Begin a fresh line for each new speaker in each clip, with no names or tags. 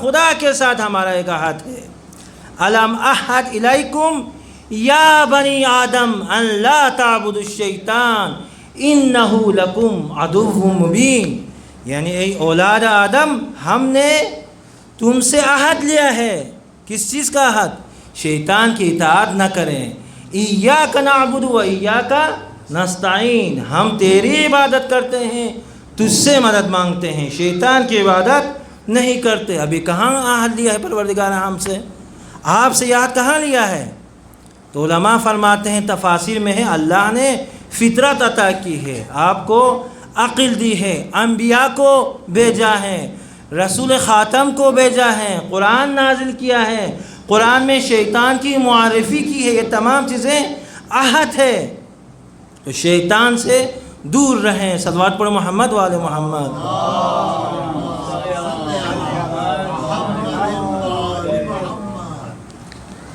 خدا کے ساتھ ہمارا ایک عہد ہے۔ الم احد الیکم یا بنی آدم ان لا تعبدوا الشیطان انہ لکم عدو مبین، یعنی اے اولاد آدم، ہم نے تم سے عہد لیا ہے۔ کس چیز کا عہد؟ شیطان کی اطاعت نہ کریں۔ ایاک نعبد و ایاک نستعین، ہم تیری عبادت کرتے ہیں، تجھ سے مدد مانگتے ہیں، شیطان کی عبادت نہیں کرتے۔ ابھی کہاں عہد لیا ہے پروردگار ہم سے؟ آپ سے یاد کہاں لیا ہے؟ تو علماء فرماتے ہیں، تفاسیر میں ہے، اللہ نے فطرت عطا کی ہے، آپ کو عقل دی ہے، انبیاء کو بھیجا ہے، رسول خاتم کو بھیجا ہے، قرآن نازل کیا ہے، قرآن میں شیطان کی معرفی کی ہے، یہ تمام چیزیں عہد ہے۔ تو شیطان سے دور رہیں۔ صلوات پڑھ محمد و آل محمد۔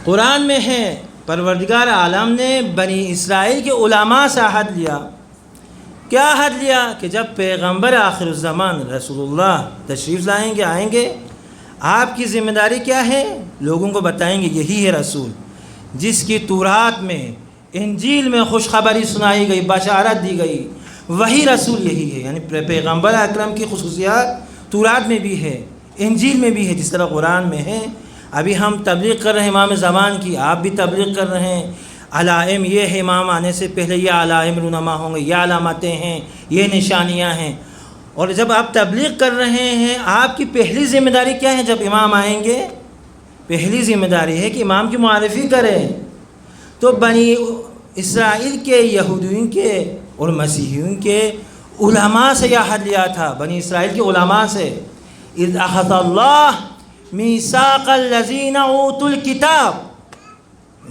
قرآن میں ہے، پروردگار عالم نے بنی اسرائیل کے علماء سے عہد لیا۔ کیا عہد لیا؟ کہ جب پیغمبر آخر الزمان رسول اللہ تشریف لائیں گے، آئیں گے، آپ کی ذمہ داری کیا ہے؟ لوگوں کو بتائیں گے یہی ہے رسول جس کی تورات میں، انجیل میں خوشخبری سنائی گئی، بشارت دی گئی، وہی رسول یہی ہے۔ یعنی پیغمبر اکرم کی خصوصیات تورات میں بھی ہے، انجیل میں بھی ہے، جس طرح قرآن میں ہے۔ ابھی ہم تبلیغ کر رہے ہیں امام زمان کی، آپ بھی تبلیغ کر رہے ہیں۔ علائم یہ ہے، امام آنے سے پہلے یہ علائم رونما ہوں گے، یہ علامتیں ہیں، یہ نشانیاں ہیں۔ اور جب آپ تبلیغ کر رہے ہیں، آپ کی پہلی ذمہ داری کیا ہے؟ جب امام آئیں گے، پہلی ذمہ داری ہے کہ امام کی معرفی کریں۔ تو بنی اسرائیل کے، یہودیوں کے اور مسیحیوں کے علماء سے یہ عہد لیا تھا، بنی اسرائیل کے علماء سے۔ اذ اخذ اللہ میثاق الذین اوتوا الکتاب،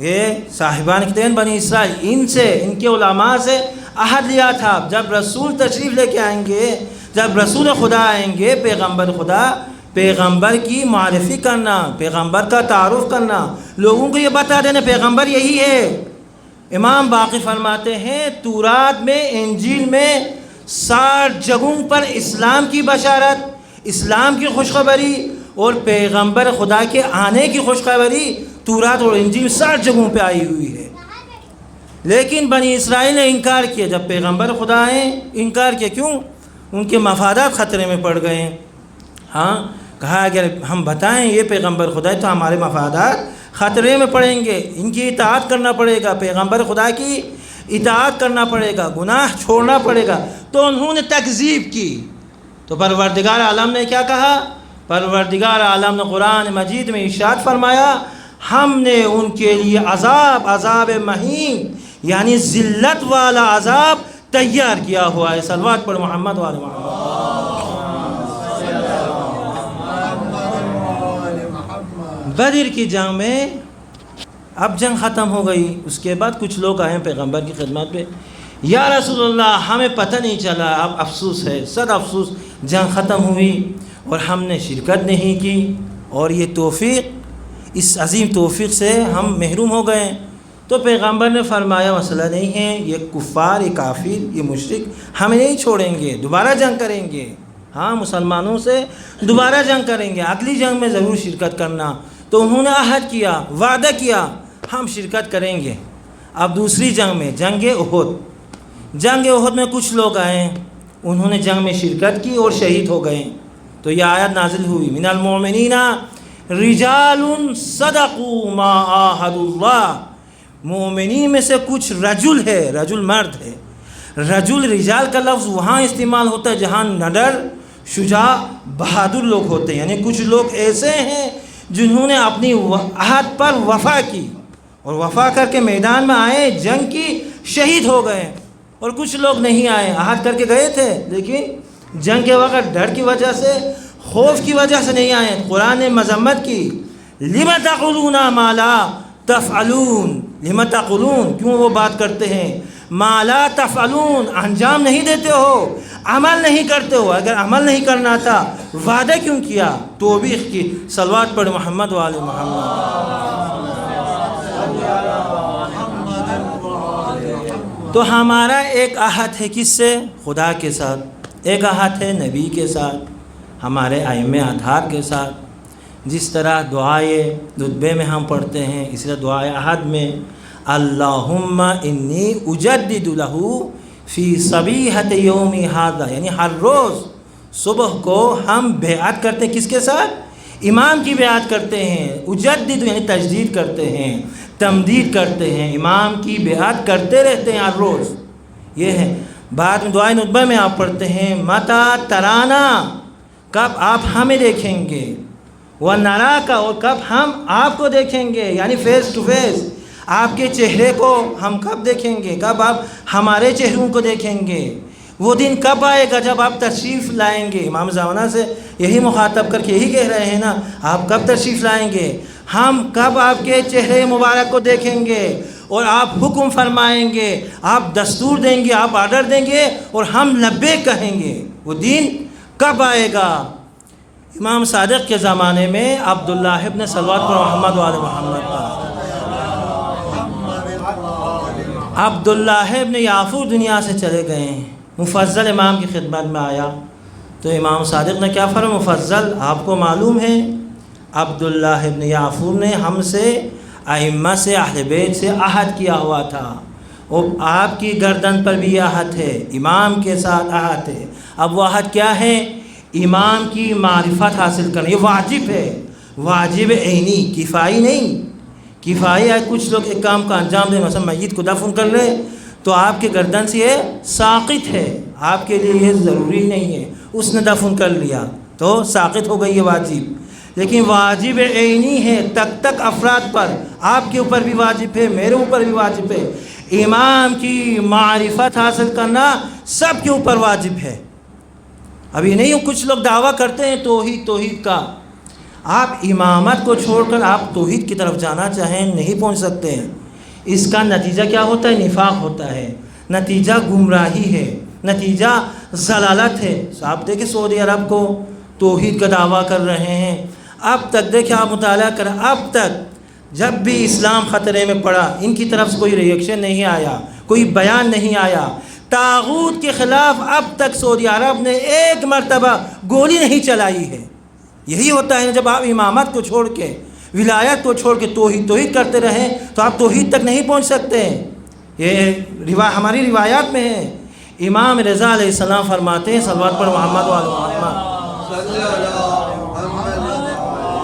یہ صاحبان کتاب بنی اسرائیل، ان سے، ان کے علماء سے عہد لیا تھا، جب رسول تشریف لے کے آئیں گے، جب رسول خدا آئیں گے، پیغمبر خدا، پیغمبر کی معرفی کرنا، پیغمبر کا تعارف کرنا، لوگوں کو یہ بتا دینا پیغمبر یہی ہے۔ امام باقی فرماتے ہیں، تورات میں، انجیل میں 60 جگہوں پر اسلام کی بشارت، اسلام کی خوشخبری اور پیغمبر خدا کے آنے کی خوشخبری تورات اور انجیل 60 جگہوں پہ آئی ہوئی ہے۔ لیکن بنی اسرائیل نے انکار کیا، جب پیغمبر خدا آئے انکار کیا۔ کیوں؟ ان کے مفادات خطرے میں پڑ گئے ہیں۔ ہاں، کہا اگر ہم بتائیں یہ پیغمبر خدا ہے تو ہمارے مفادات خطرے میں پڑیں گے، ان کی اطاعت کرنا پڑے گا، پیغمبر خدا کی اطاعت کرنا پڑے گا، گناہ چھوڑنا پڑے گا۔ تو انہوں نے تکذیب کی۔ تو پروردگار عالم نے کیا کہا؟ پروردگار عالم نے قرآن مجید میں ارشاد فرمایا، ہم نے ان کے لیے عذاب مہین، یعنی ذلت والا عذاب تیار کیا ہوا ہے۔ صلوات پڑھ محمد و آل محمد۔ بدر کی جنگ میں، اب جنگ ختم ہو گئی، اس کے بعد کچھ لوگ آئے پیغمبر کی خدمت پہ، یا رسول اللہ ہمیں پتہ نہیں چلا، اب افسوس ہے، صد افسوس، جنگ ختم ہوئی اور ہم نے شرکت نہیں کی، اور یہ توفیق، اس عظیم توفیق سے ہم محروم ہو گئے۔ تو پیغمبر نے فرمایا مسئلہ نہیں ہے، یہ کفار، یہ کافر، یہ مشرک ہمیں نہیں چھوڑیں گے، دوبارہ جنگ کریں گے، ہاں مسلمانوں سے دوبارہ جنگ کریں گے، اگلی جنگ میں ضرور شرکت کرنا۔ تو انہوں نے عہد کیا، وعدہ کیا، ہم شرکت کریں گے۔ اب دوسری جنگ میں، جنگ احد میں کچھ لوگ آئے، انہوں نے جنگ میں شرکت کی اور شہید ہو گئے۔ تو یہ آیت نازل ہوئی، من المؤمنین رجال صدقوا ما عاہدوا اللہ، مومنین میں سے کچھ رجل ہے، رجل مرد ہے، رجل رجال کا لفظ وہاں استعمال ہوتا ہے جہاں نڈر، شجاع، بہادر لوگ ہوتے ہیں، یعنی کچھ لوگ ایسے ہیں جنہوں نے اپنی عہد پر وفا کی اور وفا کر کے میدان میں آئے، جنگ کی، شہید ہو گئے۔ اور کچھ لوگ نہیں آئے، عہد کر کے گئے تھے لیکن جنگ کے وقت ڈر کی وجہ سے، خوف کی وجہ سے نہیں آئے۔ قرآن نے مذمت کی، لِمَ تَقُولُونَ مَا لَا تَفْعَلُونَ، لِمَ تَقُولُونَ، کیوں وہ بات کرتے ہیں، مَا لَا تَفْعَلُونَ، انجام نہیں دیتے ہو، عمل نہیں کرتے ہو۔ اگر عمل نہیں کرنا تھا وعدہ کیوں کیا؟ توبیخ کی۔ صلوات پڑھ محمد و آل محمد۔ تو ہمارا ایک عہد ہے کس سے؟ خدا کے ساتھ، ایک عہد ہے نبی کے ساتھ، ہمارے ائمہ اطہار کے ساتھ، جس طرح دعائے خطبے میں ہم پڑھتے ہیں، اسی طرح دعائے احد میں اللہم انی اجدد لہو فی صبیحۃ یوم ھذا، یعنی ہر روز صبح کو ہم بیعت کرتے ہیں، کس کے ساتھ؟ امام کی بیعت کرتے ہیں۔ اجدد یعنی تجدید کرتے ہیں، تمدید کرتے ہیں، امام کی بیعت کرتے رہتے ہیں ہر روز، یہ ہے۔ بعد میں دعائے ندبہ میں آپ پڑھتے ہیں متا ترانا، کب آپ ہمیں دیکھیں گے، وَنَرَاكَ، اور کب ہم آپ کو دیکھیں گے، یعنی فیس ٹو فیس، آپ کے چہرے کو ہم کب دیکھیں گے، کب آپ ہمارے چہروں کو دیکھیں گے۔ وہ دن کب آئے گا جب آپ تشریف لائیں گے؟ امام زمانہ سے یہی مخاطب کر کے یہی کہہ رہے ہیں نا، آپ کب تشریف لائیں گے، ہم کب آپ کے چہرے مبارک کو دیکھیں گے اور آپ حکم فرمائیں گے، آپ دستور دیں گے، آپ آرڈر دیں گے اور ہم لبیک کہیں گے، وہ دن کب آئے گا؟ امام صادق کے زمانے میں عبداللہ ابن صلوات پر محمد و آل محمد پر عبداللہ ابن یعفور دنیا سے چلے گئے ہیں، مفضل امام کی خدمت میں آیا تو امام صادق نے کیا فرمایا؟ مفضل، آپ کو معلوم ہے عبداللہ ابن یعفور نے ہم سے، ائمہ سے، اہل بیت سے عہد کیا ہوا تھا، اور آپ کی گردن پر بھی یہ عہد ہے، امام کے ساتھ عہد ہے۔ اب وہ عہد کیا ہے؟ امام کی معرفت حاصل کرنا، یہ واجب ہے، واجب عینی، کفائی نہیں۔ کفائی ہے کچھ لوگ ایک کام کا انجام دیں، مثلا میت کو دفن کر لیں تو آپ کے گردن سے یہ ساقط ہے، آپ کے لیے یہ ضروری نہیں ہے، اس نے دفن کر لیا تو ساقط ہو گئی یہ واجب، لیکن واجب عینی ہے، تک تک افراد پر، آپ کے اوپر بھی واجب ہے، میرے اوپر بھی واجب ہے، امام کی معرفت حاصل کرنا سب کے اوپر واجب ہے۔ اب یہ نہیں کچھ لوگ دعویٰ کرتے ہیں توحید کا، آپ امامت کو چھوڑ کر آپ توحید کی طرف جانا چاہیں نہیں پہنچ سکتے ہیں۔ اس کا نتیجہ کیا ہوتا ہے؟ نفاق ہوتا ہے، نتیجہ گمراہی ہے، نتیجہ ضلالت ہے۔ آپ دیکھیں سعودی عرب کو توحید کا دعویٰ کر رہے ہیں، اب تک دیکھیں آپ مطالعہ کریں، اب تک جب بھی اسلام خطرے میں پڑا ان کی طرف سے کوئی ریئیکشن نہیں آیا، کوئی بیان نہیں آیا۔ طاغوت کے خلاف اب تک سعودی عرب نے ایک مرتبہ گولی نہیں چلائی ہے۔ یہی ہوتا ہے جب آپ امامت کو چھوڑ کے، ولایت کو چھوڑ کے توحید کرتے رہیں تو آپ توحید تک نہیں پہنچ سکتے ہیں۔ یہ ہماری روایات میں ہے، امام رضا علیہ السلام فرماتے ہیں صلوات پر محمد و آل محمد،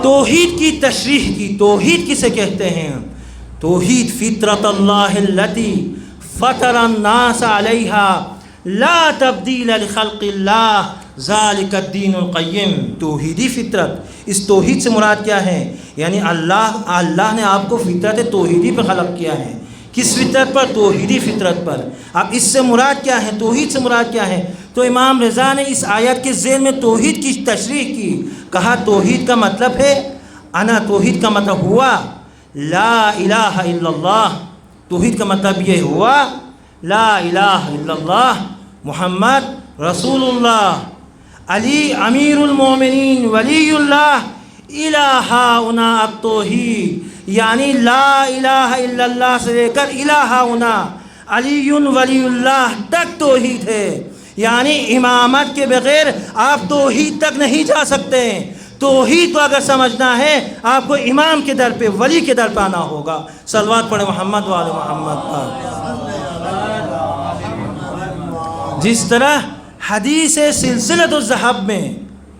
توحید کی تشریح کی، توحید کسے کہتے ہیں؟ توحید فطرت اللہ التی فطر الناس علیہا لا تبدیل لخلق اللہ ذالک الدین القیم۔ توحیدی فطرت، اس توحید سے مراد کیا ہے؟ یعنی اللہ نے آپ کو فطرت توحیدی پہ خلق کیا ہے۔ کس فطرت پر؟ توحیدی فطرت پر۔ اب اس سے مراد کیا ہے؟ توحید سے مراد کیا ہے؟ تو امام رضا نے اس آیت کے ذیل میں توحید کی تشریح کی، کہا توحید کا مطلب ہے توحید کا مطلب ہوا لا الہ الا اللہ، توحید کا مطلب یہ ہوا لا الہ الا اللہ محمد رسول اللہ علی امیر المومنین ولی اللہ الہ انا التوحید، یعنی لا الہ الا اللہ سے لے کر الہ انا علی ولی اللہ تک توحید ہے، یعنی امامت کے بغیر آپ توحید تک نہیں جا سکتے۔ توحید کو اگر سمجھنا ہے آپ کو امام کے در پہ، ولی کے در پہ آنا ہوگا۔ صلوات پڑھیں محمد و آل محمد پر۔ جس طرح حدیث سلسلۃ الذہب میں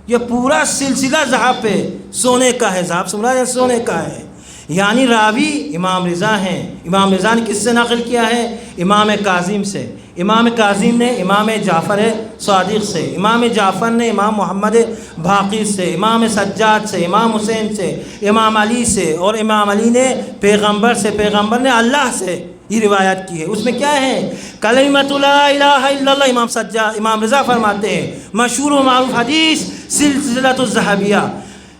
یہ پورا سلسلہ ذہب پہ سونے کا ہے، ذہب سے مراد سونے کا ہے، یعنی راوی امام رضا ہیں۔ امام رضا نے کس سے نقل کیا ہے؟ امام کاظم سے۔ امام کاظم نے امام جعفر صادق سے، امام جعفر نے امام محمد باقر سے، امام سجاد سے، امام حسین سے، امام علی سے، اور امام علی نے پیغمبر سے، پیغمبر نے اللہ سے یہ روایت کی ہے۔ اس میں کیا ہے؟ کلمۃ لا الہ الا اللہ۔ امام رضا فرماتے ہیں مشہور و معروف حدیث سلسلۃ الذہبیہ،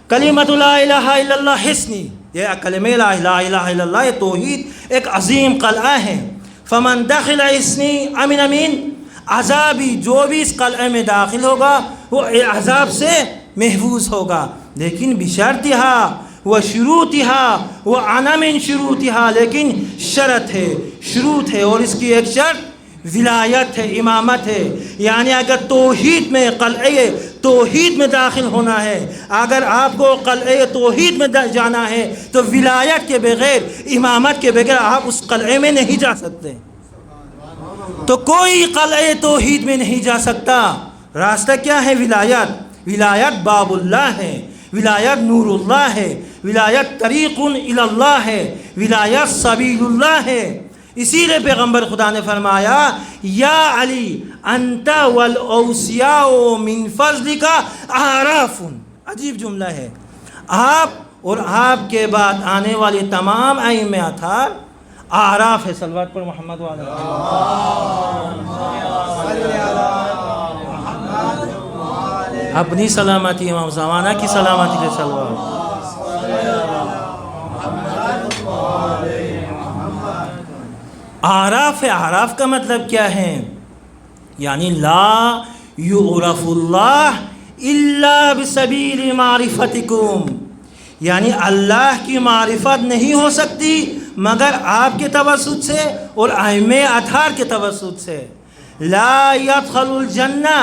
کلمۃ لا الہ الا اللہ حصنی، یہ کلمہ لا الہ الا اللہ، یہ توحید ایک عظیم قلعہ ہے۔ فمن دخل حصنی امن امین، عذابی جو بھی اس قلعے میں داخل ہوگا وہ عذاب سے محفوظ ہوگا، لیکن بشرطہا و شروطہا و انا من شروطہا، لیکن شرط ہے، شروط ہے، اور اس کی ایک شرط ولایت ہے، امامت ہے۔ یعنی اگر توحید میں قلعے توحید میں داخل ہونا ہے. اگر آپ کو قلعہ توحید میں جانا ہے تو ولایت کے بغیر، امامت کے بغیر آپ اس قلعے میں نہیں جا سکتے. تو کوئی قلعہ توحید میں نہیں جا سکتا. راستہ کیا ہے؟ ولایت. ولایت باب اللہ ہے، ولایت نور اللہ ہے، ولایت طریق الی اللہ ہے، ولایت سبیل اللہ ہے. اسی لیے پیغمبر خدا نے فرمایا یا علی انت والاوصیاء من فضلک اعراف. عجیب جملہ ہے. آپ اور آپ کے بعد آنے والے تمام ائمہ اطہار اعراف ہے. صلوات پر محمد و علی اپنی سلامتی، امام زمانہ کی سلامتی کے صلوات. اعراف ہے. اعراف کا مطلب کیا ہے؟ یعنی لا یعرف اللہ الا بسبیل معرفتکم، یعنی اللہ کی معرفت نہیں ہو سکتی مگر آپ کے توسط سے اور ائمہ اطہار کے توسط سے. لا يدخل الجنہ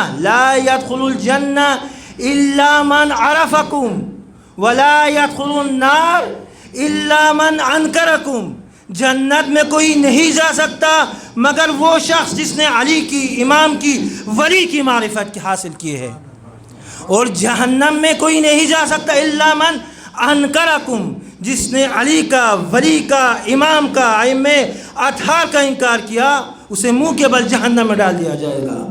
الا من عرفکم ولا يدخل النار الا من انکرکم. جنت میں کوئی نہیں جا سکتا مگر وہ شخص جس نے علی کی، امام کی، ولی کی معرفت حاصل کی ہے. اور جہنم میں کوئی نہیں جا سکتا الا من انکرکم، جس نے علی کا، ولی کا، امام کا، ائمہ اطہار کا انکار کیا اسے منہ کے بل جہنم میں ڈال دیا جائے گا.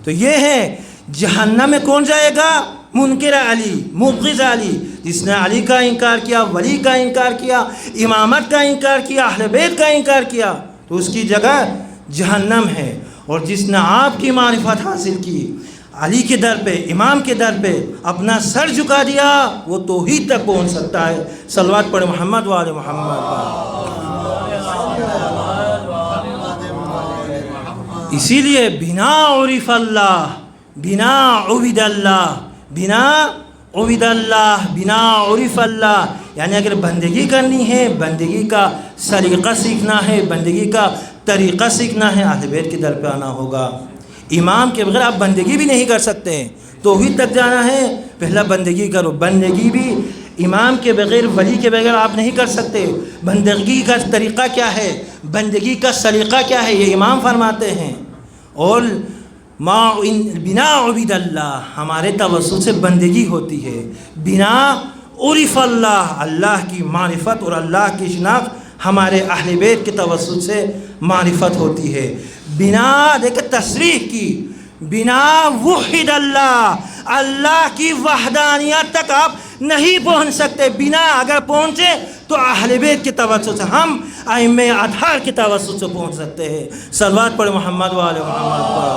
تو یہ ہے جہنم میں کون جائے گا؟ منکر علی، مبغض علی، جس نے علی کا انکار کیا، ولی کا انکار کیا، امامت کا انکار کیا، اہل بیت کا انکار کیا، تو اس کی جگہ جہنم ہے. اور جس نے آپ کی معرفت حاصل کی، علی کے در پہ، امام کے در پہ اپنا سر جھکا دیا، وہ توحید تک پہنچ سکتا ہے. صلوات پڑھ محمد و آل محمد. اسی لیے بنا عرف اللہ، بنا عبد اللہ، بنا عبد اللہ، بنا عرف اللہ، یعنی اگر بندگی کرنی ہے، بندگی کا سلیقہ سیکھنا ہے، بندگی کا طریقہ سیکھنا ہے، اہل بیت کے در پہ آنا ہوگا. امام کے بغیر آپ بندگی بھی نہیں کر سکتے. توحید تک جانا ہے پہلا بندگی کرو. بندگی بھی امام کے بغیر، ولی کے بغیر آپ نہیں کر سکتے. بندگی کا طریقہ کیا ہے، بندگی کا سلیقہ کیا ہے، یہ امام فرماتے ہیں. اور بنا عبد اللہ، ہمارے توسط سے بندگی ہوتی ہے. بنا عرف اللہ، اللہ کی معرفت اور اللہ کی شناخت ہمارے اہل بیت کے توسط سے معرفت ہوتی ہے. بنا دیکھیں تصریح کی، بنا وحد اللہ، اللہ کی وحدانیت تک آپ نہیں پہنچ سکتے. بنا اگر پہنچے تو اہل بیت کے توسط سے، ہم ائمہ اطہار کے توسط سے پہنچ سکتے ہیں. صلوات پڑھ محمد و آل محمد پر.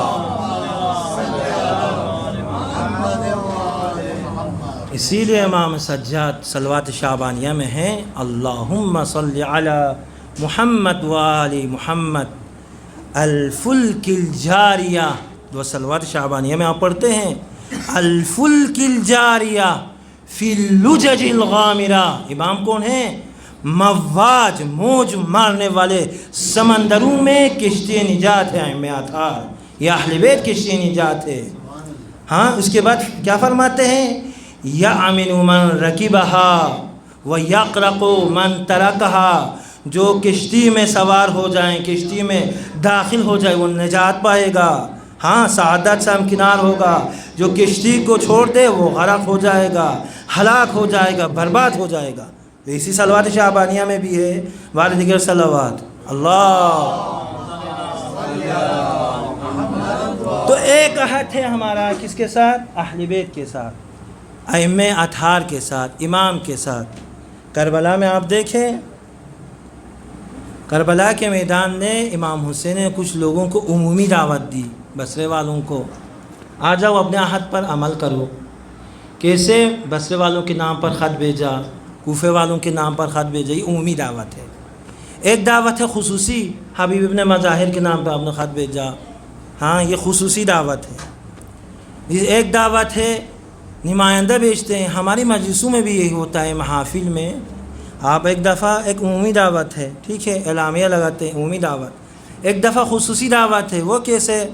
اسی لیے امام سجاد صلوات شعبانیہ میں ہیں اللہم صلی علی محمد و آل محمد الفلک الجاریہ. جو صلوات شعبانیہ میں آپ پڑھتے ہیں الفلک الجاریہ فی اللجج الغامرہ. امام کون ہیں؟ مواج، موج مارنے والے سمندروں میں کشتی نجات ہے ائمہ اطہار، یا اہل بیت کشتی نجات ہے. ہاں اس کے بعد کیا فرماتے ہیں؟ یأمن من رکبہا ویغرق من ترکہا. جو کشتی میں سوار ہو جائیں، کشتی میں داخل ہو جائے وہ نجات پائے گا، ہاں سعادت سے ہمکنار ہوگا. جو کشتی کو چھوڑ دے وہ غرق ہو جائے گا، ہلاک ہو جائے گا، برباد ہو جائے گا. تو اسی صلوات شعبانیہ میں بھی ہے بار دیگر صلوات. اللہ تو ایک عہد ہے ہمارا کس کے ساتھ؟ اہل بیت کے ساتھ، ائمہ اطہار کے ساتھ، امام کے ساتھ. کربلا میں آپ دیکھیں، کربلا کے میدان میں امام حسین نے کچھ لوگوں کو عمومی دعوت دی، بصرے والوں کو، آ جاؤ اپنے عہد پر عمل کرو. کیسے؟ بصرے والوں کے نام پر خط بھیجا، کوفے والوں کے نام پر خط بھیجا. یہ عمومی دعوت ہے. ایک دعوت ہے خصوصی، حبیب ابن مظاہر کے نام پر آپ نے خط بھیجا، ہاں یہ خصوصی دعوت ہے. ایک دعوت ہے نمائندہ بھیجتے ہیں. ہماری مجلسوں میں بھی یہی ہوتا ہے، محافل میں آپ ایک دفعہ ایک عمومی دعوت ہے، ٹھیک ہے، اعلامیہ لگاتے ہیں، عمومی دعوت. ایک دفعہ خصوصی دعوت ہے. وہ کیسے؟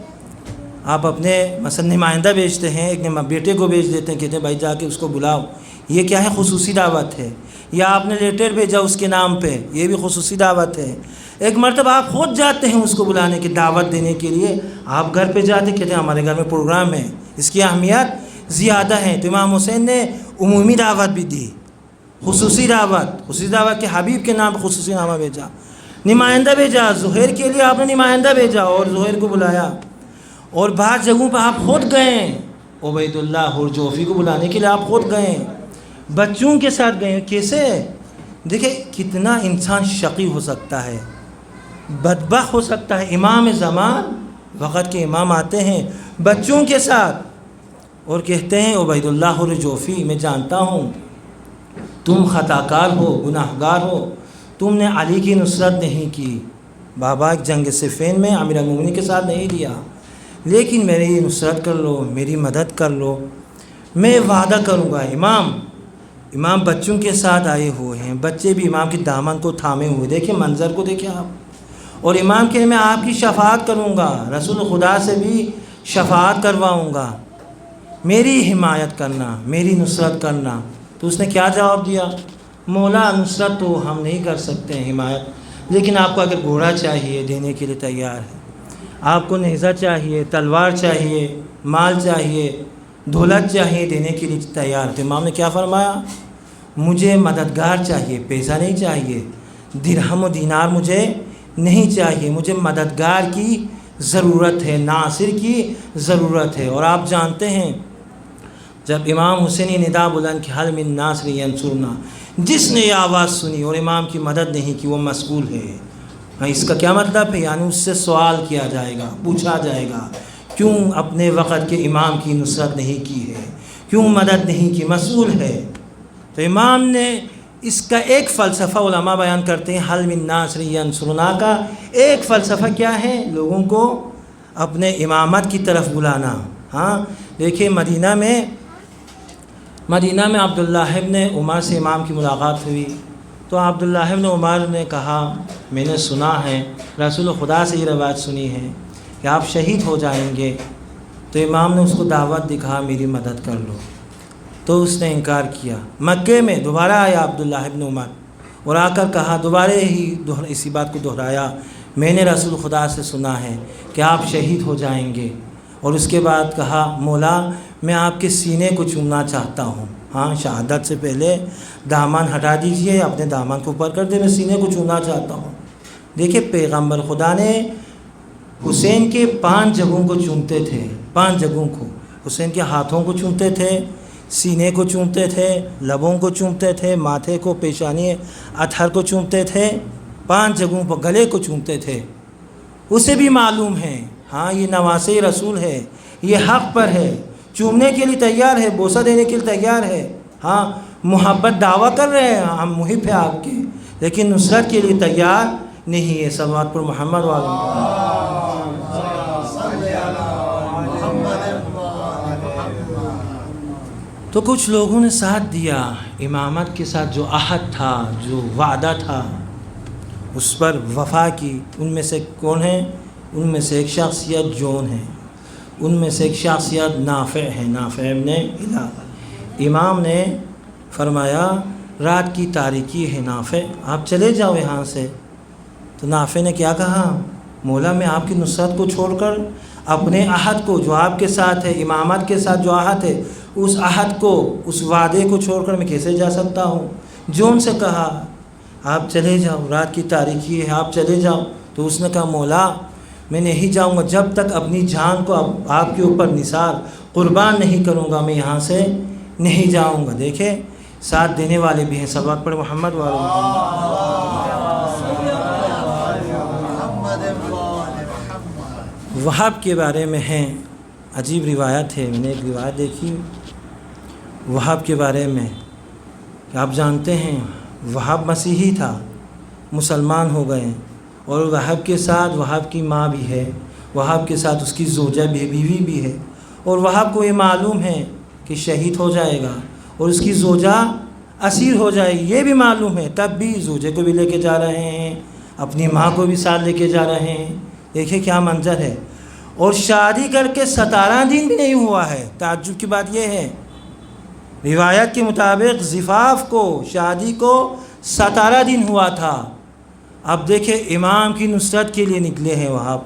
آپ اپنے مثلا نمائندہ بھیجتے ہیں، ایک بیٹے کو بھیج دیتے ہیں، کہتے ہیں بھائی جا کے اس کو بلاؤ، یہ کیا ہے؟ خصوصی دعوت ہے. یا آپ نے لیٹر بھیجا اس کے نام پہ، یہ بھی خصوصی دعوت ہے. ایک مرتبہ آپ خود جاتے ہیں اس کو بلانے کی دعوت دینے کے لیے، آپ گھر پہ جاتے کہتے ہیں ہمارے گھر میں پروگرام ہے، اس کی اہمیت زیادہ ہے. تو امام حسین نے عمومی دعوت بھی دی، خصوصی دعوت کے حبیب کے نام خصوصی نامہ بھیجا. نمائندہ بھیجا زہیر کے لیے، آپ نے نمائندہ بھیجا اور زہیر کو بلایا. اور بعض جگہوں پہ آپ خود گئے، عبید اللہ ہرجوفی کو بلانے کے لیے آپ خود گئے، بچوں کے ساتھ گئے. کیسے؟ دیکھیں کتنا انسان شقی ہو سکتا ہے، بدبخت ہو سکتا ہے. امام زمان وقت کے امام آتے ہیں بچوں کے ساتھ اور کہتے ہیں عبید اللہ ہرجوفی میں جانتا ہوں تم خطا کار ہو، گناہ گار ہو، تم نے علی کی نصرت نہیں کی، بابا جنگ صفین میں امیر المومنین کے ساتھ نہیں دیا، لیکن میری نصرت کر لو، میری مدد کر لو، میں وعدہ کروں گا. امام بچوں کے ساتھ آئے ہوئے ہیں، بچے بھی امام کے دامن کو تھامے ہوئے، دیکھیں منظر کو دیکھیں آپ. اور امام کہ میں آپ کی شفاعت کروں گا، رسول خدا سے بھی شفاعت کرواؤں گا، میری حمایت کرنا، میری نصرت کرنا. تو اس نے کیا جواب دیا؟ مولا نصرت تو ہم نہیں کر سکتے ہیں، حمایت، لیکن آپ کو اگر گھوڑا چاہیے دینے کے لیے تیار ہے، آپ کو نیزہ چاہیے، تلوار چاہیے، مال چاہیے، دولت چاہیے، دینے کے لیے تیار. تو امام نے کیا فرمایا؟ مجھے مددگار چاہیے، پیسہ نہیں چاہیے، درہم و دینار مجھے نہیں چاہیے، مجھے مددگار کی ضرورت ہے، ناصر کی ضرورت ہے. اور آپ جانتے ہیں جب امام حسین نے ندا بلند کہ حل من ناصر ینصرنا، جس نے یہ آواز سنی اور امام کی مدد نہیں کی وہ مسئول ہے. اس کا کیا مطلب ہے؟ یعنی اس سے سوال کیا جائے گا، پوچھا جائے گا کیوں اپنے وقت کے امام کی نصرت نہیں کی ہے، کیوں مدد نہیں کی، مسئول ہے. تو امام نے اس کا ایک فلسفہ علماء بیان کرتے ہیں، حل من ناصر ینصرنا کا ایک فلسفہ کیا ہے؟ لوگوں کو اپنے امامت کی طرف بلانا. ہاں دیکھیں مدینہ میں عبداللہ ابن عمر سے امام کی ملاقات ہوئی تو عبداللہ ابن عمر نے کہا میں نے سنا ہے، رسول خدا سے یہ روایت سنی ہے کہ آپ شہید ہو جائیں گے. تو امام نے اس کو دعوت دکھا میری مدد کر لو، تو اس نے انکار کیا. مکے میں دوبارہ آیا عبداللہ ابن عمر اور آ کر کہا، دوبارہ ہی اسی بات کو دہرایا، میں نے رسول خدا سے سنا ہے کہ آپ شہید ہو جائیں گے. اور اس کے بعد کہا مولا میں آپ کے سینے کو چومنا چاہتا ہوں. ہاں شہادت سے پہلے دامن ہٹا دیجئے، اپنے دامن کو اوپر کر دے، میں سینے کو چومنا چاہتا ہوں. دیکھیں پیغمبر خدا نے حسین کے 5 جگہوں کو چومتے تھے، 5 جگہوں کو، حسین کے ہاتھوں کو چومتے تھے، سینے کو چومتے تھے، لبوں کو چومتے تھے، ماتھے کو، پیشانی اتھر کو چومتے تھے، 5 جگہوں پر گلے کو چومتے تھے. اسے بھی معلوم ہے ہاں یہ نواسے رسول ہے، یہ حق پر ہے، چومنے کے لیے تیار ہے، بوسہ دینے کے لیے تیار ہے. ہاں محبت دعویٰ کر رہے ہیں ہم محب ہیں آپ کے، لیکن نصرت کے لیے تیار نہیں ہے. صلوات پر محمد وعلیہ. تو کچھ لوگوں نے ساتھ دیا، امامت کے ساتھ جو عہد تھا، جو وعدہ تھا، اس پر وفا کی. ان میں سے کون ہیں؟ ان میں سے ایک شخصیت جون ہے، ان میں سے ایک شخصیت نافع ہے، نافع ابن الہ. امام نے فرمایا رات کی تاریکی ہے نافع، آپ چلے جاؤ یہاں سے. تو نافع نے کیا کہا؟ مولا میں آپ کی نصرت کو چھوڑ کر اپنے عہد کو جو آپ کے ساتھ ہے، امامت کے ساتھ جو عہد ہے، اس عہد کو، اس وعدے کو چھوڑ کر میں کیسے جا سکتا ہوں؟ جون سے کہا آپ چلے جاؤ، رات کی تاریکی ہے، آپ چلے جاؤ. تو اس نے کہا مولا میں نہیں جاؤں گا، جب تک اپنی جان کو آپ کے اوپر نثار قربان نہیں کروں گا میں یہاں سے نہیں جاؤں گا. دیکھیں ساتھ دینے والے بھی ہیں. صلوات پر محمد وہاب کے بارے میں ہیں، عجیب روایت ہے. میں نے ایک روایت دیکھی وہاب کے بارے میں کہ آپ جانتے ہیں وہاب مسیحی تھا، مسلمان ہو گئے، اور وہاب کے ساتھ وہاب کی ماں بھی ہے، وہاب کے ساتھ اس کی زوجہ بھی، بیوی بھی ہے. اور وہاب کو یہ معلوم ہے کہ شہید ہو جائے گا اور اس کی زوجہ اسیر ہو جائے گی، یہ بھی معلوم ہے. تب بھی زوجے کو بھی لے کے جا رہے ہیں، اپنی ماں کو بھی ساتھ لے کے جا رہے ہیں. دیکھیں کیا منظر ہے. اور شادی کر کے 17 دن بھی نہیں ہوا ہے۔ تعجب کی بات یہ ہے، روایت کے مطابق زفاف کو، شادی کو 17 دن ہوا تھا۔ اب دیکھیں امام کی نصرت کے لیے نکلے ہیں، وہاں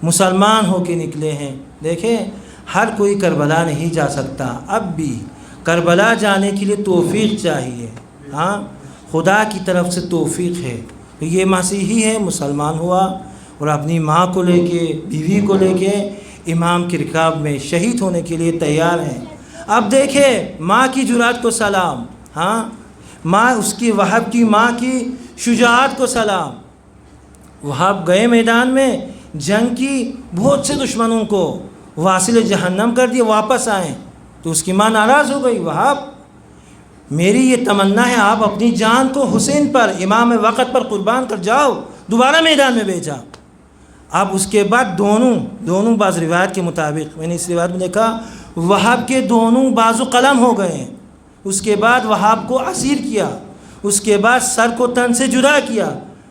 مسلمان ہو کے نکلے ہیں۔ دیکھیں ہر کوئی کربلا نہیں جا سکتا، اب بھی کربلا جانے کے لیے توفیق چاہیے، ہاں خدا کی طرف سے توفیق ہے۔ تو یہ مسیحی ہے، مسلمان ہوا اور اپنی ماں کو لے کے، بیوی کو لے کے امام کی رکاب میں شہید ہونے کے لیے تیار ہیں۔ اب دیکھیں ماں کی جرأت کو سلام، ہاں ماں اس کی، وہب کی ماں کی شجاعت کو سلام۔ وہب گئے میدان میں جنگ کی، بہت سے دشمنوں کو واصل جہنم کر دیے، واپس آئیں تو اس کی ماں ناراض ہو گئی، وہب میری یہ تمنا ہے آپ اپنی جان کو حسین پر، امام وقت پر قربان کر جاؤ، دوبارہ میدان میں بھیجا۔ اب اس کے بعد دونوں بعض روایت کے مطابق، میں نے اس روایت میں دیکھا وہب کے دونوں بازو قلم ہو گئے ہیں۔ اس کے بعد وہب کو اسیر کیا، اس کے بعد سر کو تن سے جدا کیا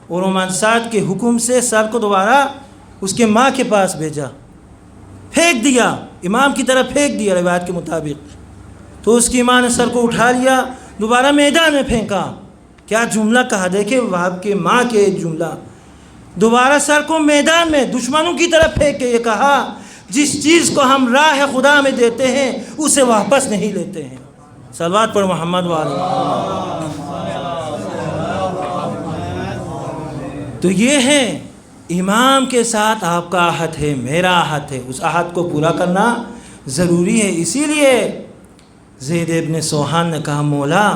اور رومان سعد کے حکم سے سر کو دوبارہ اس کے ماں کے پاس بھیجا، پھینک دیا، امام کی طرف پھینک دیا روایت کے مطابق۔ تو اس کی ماں نے سر کو اٹھا لیا، دوبارہ میدان میں پھینکا۔ کیا جملہ کہا، دیکھیں وہب کے ماں کے جملہ، دوبارہ سر کو میدان میں دشمنوں کی طرف پھینک کے یہ کہا جس چیز کو ہم راہ خدا میں دیتے ہیں اسے واپس نہیں لیتے ہیں۔ صلوات پر محمد وعلی محمد۔ تو یہ ہے امام کے ساتھ آپ کا عہد ہے، میرا عہد ہے، اس عہد کو پورا کرنا ضروری ہے۔ اسی لیے زید ابن سوحان نے کہا مولا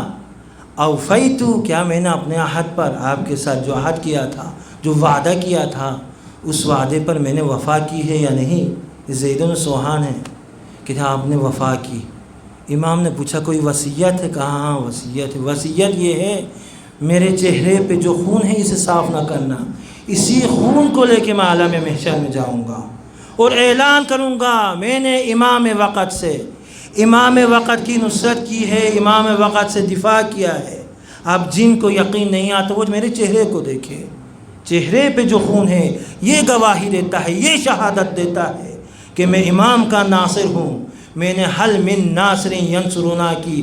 اوفیتو، کیا میں نے اپنے عہد پر، آپ کے ساتھ جو عہد کیا تھا، جو وعدہ کیا تھا، اس وعدے پر میں نے وفا کی ہے یا نہیں؟ زید بن سوحان ہے کہ آپ نے وفا کی۔ امام نے پوچھا کوئی وصیت ہے؟ کہا ہاں وصیت ہے۔ وصیت یہ ہے میرے چہرے پہ جو خون ہے اسے صاف نہ کرنا، اسی خون کو لے کے میں عالم محشر میں جاؤں گا اور اعلان کروں گا میں نے امام وقت سے، امام وقت کی نصرت کی ہے، امام وقت سے دفاع کیا ہے۔ اب جن کو یقین نہیں آتا وہ میرے چہرے کو دیکھے، چہرے پہ جو خون ہے یہ گواہی دیتا ہے، یہ شہادت دیتا ہے کہ میں امام کا ناصر ہوں۔ میں نے حل من ناصر ینصرنا کی،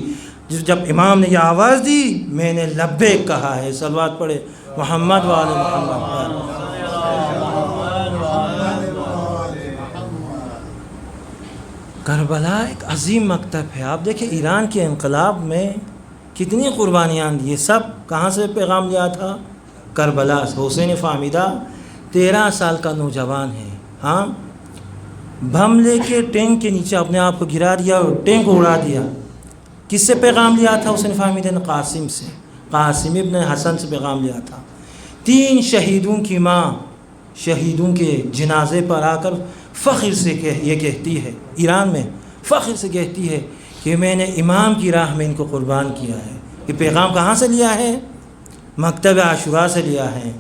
جب امام نے یہ آواز دی میں نے لبیک کہا ہے۔ صلوات پڑھے محمد وعلی محمد۔ کربلا ایک عظیم مکتب ہے۔ آپ دیکھیں ایران کے انقلاب میں کتنی قربانیاں دی، یہ سب کہاں سے پیغام لیا تھا؟ کربلا سے۔ حسین فامیدہ 13 سال کا نوجوان ہے، ہاں بم لے کے ٹینک کے نیچے اپنے آپ کو گرا دیا اور ٹینک کو اڑا دیا۔ کس سے پیغام لیا تھا حسین فامیدہ نے؟ قاسم سے، قاسم ابن حسن سے پیغام لیا تھا۔ 3 شہیدوں کی ماں شہیدوں کے جنازے پر آ کر فخر سے یہ کہتی ہے، ایران میں فخر سے کہتی ہے کہ میں نے امام کی راہ میں ان کو قربان کیا ہے۔ یہ پیغام کہاں سے لیا ہے؟ مکتب عاشورہ سے لیا ہے۔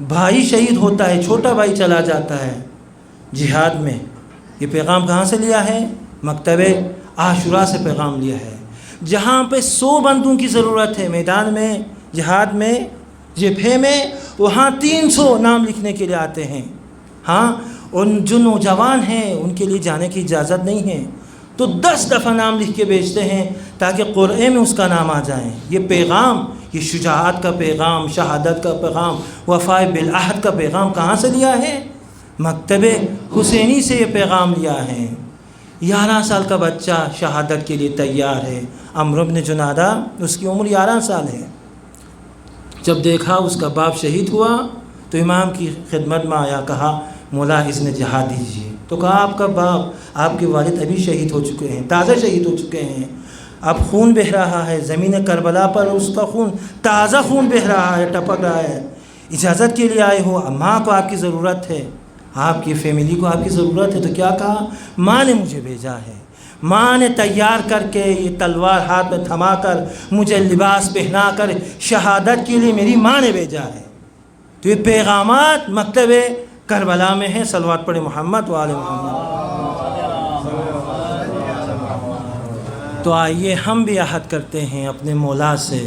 بھائی شہید ہوتا ہے، چھوٹا بھائی چلا جاتا ہے جہاد میں، یہ پیغام کہاں سے لیا ہے؟ مکتب عاشورہ سے پیغام لیا ہے۔ جہاں پہ 100 بندوں کی ضرورت ہے میدان میں، جہاد میں، جبہے میں، وہاں 300 نام لکھنے کے لیے آتے ہیں، ہاں ان جو نوجوان ہیں ان کے لیے جانے کی اجازت نہیں ہے تو 10 دفعہ نام لکھ کے بھیجتے ہیں تاکہ قرعے میں اس کا نام آ جائیں۔ یہ پیغام، یہ شجاعت کا پیغام، شہادت کا پیغام، وفاء بالعہد کا پیغام کہاں سے لیا ہے؟ مکتب حسینی سے یہ پیغام لیا ہے۔ 11 سال کا بچہ شہادت کے لیے تیار ہے، عمرو بن جنادہ، اس کی عمر 11 سال ہے۔ جب دیکھا اس کا باپ شہید ہوا تو امام کی خدمت میں آیا، کہا مولا اس نے جہاد دیجیے۔ تو کہا آپ کا باپ، آپ کے والد ابھی شہید ہو چکے ہیں، تازہ شہید ہو چکے ہیں، اب خون بہہ رہا ہے زمین کربلا پر، اس کا خون، تازہ خون بہہ رہا ہے، ٹپک رہا ہے، اجازت کے لیے آئے ہو، ماں کو آپ کی ضرورت ہے، آپ کی فیملی کو آپ کی ضرورت ہے۔ تو کیا کہا؟ ماں نے مجھے بھیجا ہے، ماں نے تیار کر کے یہ تلوار ہاتھ میں تھما کر مجھے لباس پہنا کر شہادت کے لیے میری ماں نے بھیجا ہے۔ تو یہ پیغامات مکتب کربلا میں ہیں۔ صلوات پڑھے محمد وعلی محمد۔ تو آئیے ہم بھی عہد کرتے ہیں اپنے مولا سے۔